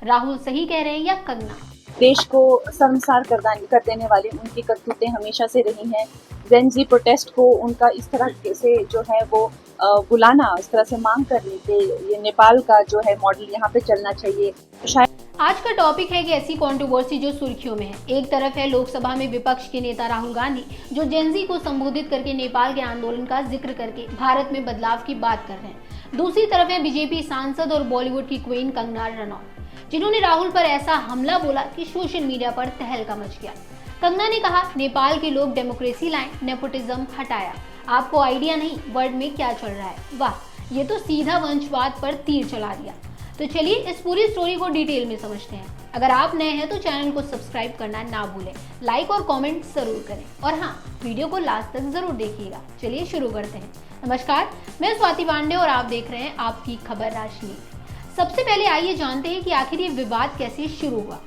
राहुल सही कह रहे हैं या कंगना? देश को शर्मसार कर देने वाली उनकी करतूतें हमेशा से रही हैं। जेन जी प्रोटेस्ट को उनका इस तरह से जो है वो बुलाना, इस तरह से मांग करने के ये नेपाल का जो है मॉडल यहाँ पे चलना चाहिए। शायद आज का टॉपिक है कि ऐसी कंट्रोवर्सी जो सुर्खियों में है। एक तरफ है लोकसभा में विपक्ष के नेता राहुल गांधी, जो जेनजी को संबोधित करके नेपाल के आंदोलन का जिक्र करके भारत में बदलाव की बात कर रहे हैं। दूसरी तरफ है बीजेपी सांसद और बॉलीवुड की क्वीन कंगना रनौत, जिन्होंने राहुल पर ऐसा हमला बोला कि सोशल मीडिया पर तहलका मच गया। कंगना ने कहा, नेपाल के लोग डेमोक्रेसी लाएं, नेपोटिज्म हटाया। आपको आइडिया नहीं वर्ल्ड में क्या चल रहा है। वाह, ये तो सीधा वंशवाद पर तीर चला दिया। तो चलिए इस पूरी स्टोरी को डिटेल में समझते हैं। अगर आप नए हैं तो चैनल को सब्सक्राइब करना ना भूलें, लाइक और कमेंट जरूर करें और हाँ, वीडियो को लास्ट तक जरूर देखिएगा। चलिए शुरू करते हैं। नमस्कार, मैं स्वाति पांडे और आप देख रहे हैं आपकी खबर राजनीति। सबसे पहले आइए जानते हैं कि आखिर ये विवाद कैसे शुरू हुआ।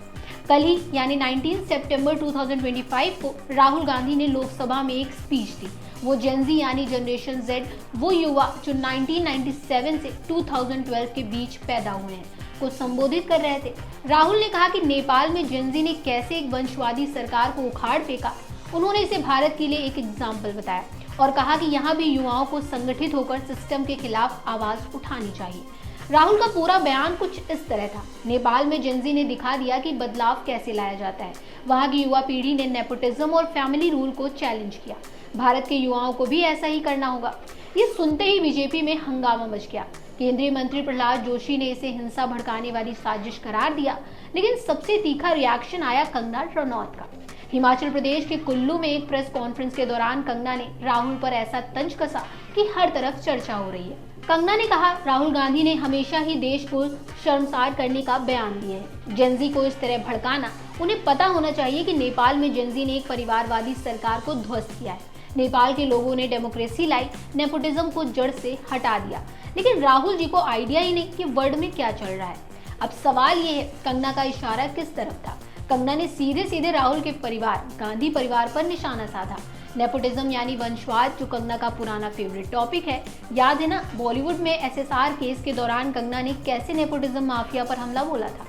कल ही यानी 19 सितंबर 2025 को राहुल गांधी ने लोकसभा में एक स्पीच दी। वो जेनजी यानी जनरेशन जेड, वो युवा जो 1997 से 2012 के बीच पैदा हुए हैं, को संबोधित कर रहे थे। राहुल ने कहा कि नेपाल में जेनजी ने कैसे एक वंशवादी सरकार को उखाड़ फेंका। उन्होंने इसे भारत के लिए एक एग्जाम्पल बताया और कहा कि यहाँ भी युवाओं को संगठित होकर सिस्टम के खिलाफ आवाज उठानी चाहिए। राहुल का पूरा बयान कुछ इस तरह था। नेपाल में जेनजी ने दिखा दिया कि बदलाव कैसे लाया जाता है। वहाँ की युवा पीढ़ी ने नेपोटिज्म और फैमिली रूल को चैलेंज किया। भारत के युवाओं को भी ऐसा ही करना होगा। ये सुनते ही बीजेपी में हंगामा मच गया। केंद्रीय मंत्री प्रहलाद जोशी ने इसे हिंसा भड़काने वाली साजिश करार दिया, लेकिन सबसे तीखा रिएक्शन आया कंगना रनौत का। हिमाचल प्रदेश के कुल्लू में एक प्रेस कॉन्फ्रेंस के दौरान कंगना ने राहुल पर ऐसा तंज कसा कि हर तरफ चर्चा हो रही है। कंगना ने कहा, राहुल गांधी ने हमेशा ही देश को शर्मसार करने का बयान दिया है। जेनजी को इस तरह भड़काना, उन्हें पता होना चाहिए कि नेपाल में जेनजी ने एक परिवारवादी सरकार को ध्वस्त किया है। नेपाल के लोगों ने डेमोक्रेसी लाई, नेपोटिज्म को जड़ से हटा दिया। लेकिन राहुल जी को आइडिया ही नहीं कि वर्ल्ड में क्या चल रहा है। अब सवाल ये है, कंगना का इशारा किस तरफ था? कंगना ने सीधे सीधे राहुल के परिवार, गांधी परिवार पर निशाना साधा। नेपोटिज्म यानी वंशवाद, जो कंगना का पुराना फेवरेट टॉपिक है। याद है ना, बॉलीवुड में एसएसआर केस के दौरान कंगना ने कैसे नेपोटिज्म माफिया पर हमला बोला था।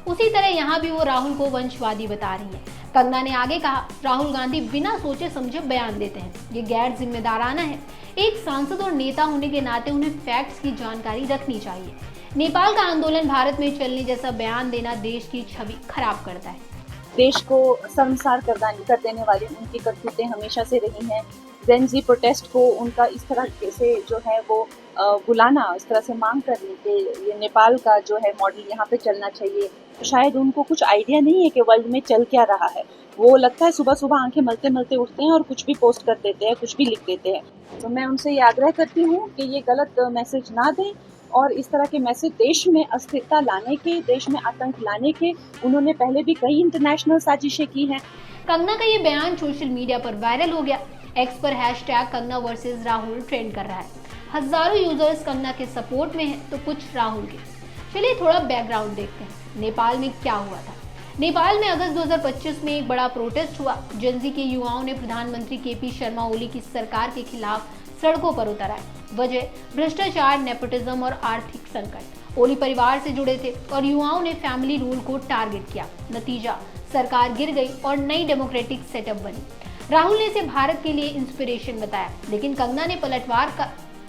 उसी तरह यहाँ भी वो राहुल को वंशवादी बता रही है। कंगना ने आगे कहा, राहुल गांधी बिना सोचे समझे बयान देते हैं, ये गैर जिम्मेदाराना है। एक सांसद और नेता होने के नाते उन्हें फैक्ट्स की जानकारी रखनी चाहिए। नेपाल का आंदोलन भारत में चलने जैसा बयान देना देश की छवि खराब करता है। देश को शर्मसार कर देने वाली उनकी करतूतें हमेशा से रही हैं। जेन जी प्रोटेस्ट को उनका इस तरह से जो है वो बुलाना, इस तरह से मांग करने के ये नेपाल का जो है मॉडल यहाँ पे चलना चाहिए। शायद उनको कुछ आइडिया नहीं है कि वर्ल्ड में चल क्या रहा है। वो लगता है सुबह सुबह आंखें मलते मलते उठते हैं और कुछ भी पोस्ट कर देते हैं, कुछ भी लिख देते हैं। तो मैं उनसे ये आग्रह करती हूँ कि ये गलत मैसेज ना दें और इस तरह के मैसेज देश में अस्थिरता लाने के, देश में आतंक लाने के, उन्होंने पहले भी कई इंटरनेशनल साजिशें की हैं। कंगना का ये बयान सोशल मीडिया पर वायरल हो गया। एक्स पर hashtag Kangana versus Rahul trend कर रहा है। हजारों यूजर्स कंगना के सपोर्ट में हैं तो कुछ राहुल के। चलिए थोड़ा बैकग्राउंड देखते हैं। नेपाल में क्या हुआ था। नेपाल में अगस्त 2025 में एक बड़ा प्रोटेस्ट हुआ। जेनजी के युवाओं ने प्रधानमंत्री केपी शर्मा ओली की सरकार के खिलाफ सड़कों पर उतर आए। वजह भ्रष्टाचार, नेपोटिज्म और आर्थिक संकट। ओली परिवार से जुड़े थे और युवाओं ने फैमिली रूल को टारगेट किया। नतीजा, सरकार गिर गई और नई डेमोक्रेटिक सेटअप बनी। राहुल ने इसे भारत के लिए इंस्पिरेशन बताया, लेकिन कंगना ने पलटवार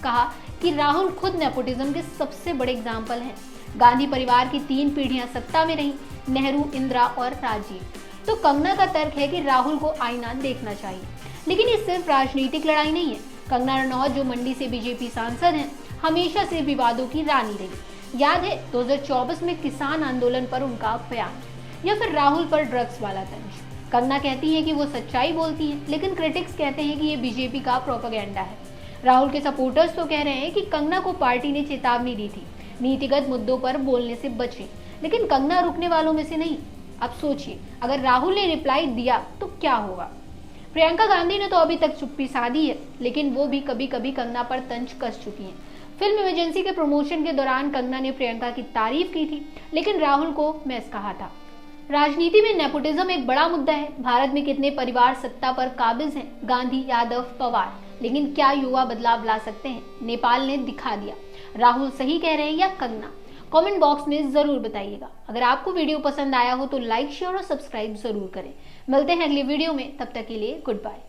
कहा कि राहुल खुद नेपोटिज्म के सबसे बड़े एग्जाम्पल हैं। गांधी परिवार की 3 पीढ़ियां सत्ता में रहीं, नेहरू, इंदिरा और राजीव। तो कंगना का तर्क है कि राहुल को आईना देखना चाहिए। लेकिन ये सिर्फ राजनीतिक लड़ाई नहीं है। कंगना रनौत, जो मंडी से बीजेपी सांसद हैं, हमेशा से विवादों की रानी रही। याद है 2024 में किसान आंदोलन पर उनका बयान, या फिर राहुल पर ड्रग्स वाला तंज। कंगना कहती है कि वो सच्चाई बोलती है, लेकिन क्रिटिक्स कहते हैं कि ये बीजेपी का प्रोपेगेंडा है। राहुल के सपोर्टर्स तो कह रहे हैं कि कंगना को पार्टी ने चेतावनी दी थी, नीतिगत मुद्दों पर बोलने से बचें, लेकिन कंगना रुकने वालों में से नहीं। अब सोचिए, अगर राहुल ने रिप्लाई दिया तो क्या होगा। प्रियंका गांधी ने तो अभी तक चुप्पी साधी है, लेकिन वो भी कभी कभी कंगना पर तंज कस चुकी हैं। फिल्म इमरजेंसी के प्रमोशन के दौरान कंगना ने प्रियंका की तारीफ की थी, लेकिन राहुल को मैस कहा था। राजनीति में नेपोटिज्म एक बड़ा मुद्दा है। भारत में कितने परिवार सत्ता पर काबिज हैं, गांधी, यादव, पवार, लेकिन क्या युवा बदलाव ला सकते हैं? नेपाल ने दिखा दिया। राहुल सही कह रहे हैं या कंगना? कमेंट बॉक्स में जरूर बताइएगा। अगर आपको वीडियो पसंद आया हो तो लाइक, शेयर और सब्सक्राइब जरूर करें। मिलते हैं अगली वीडियो में, तब तक के लिए गुड बाय।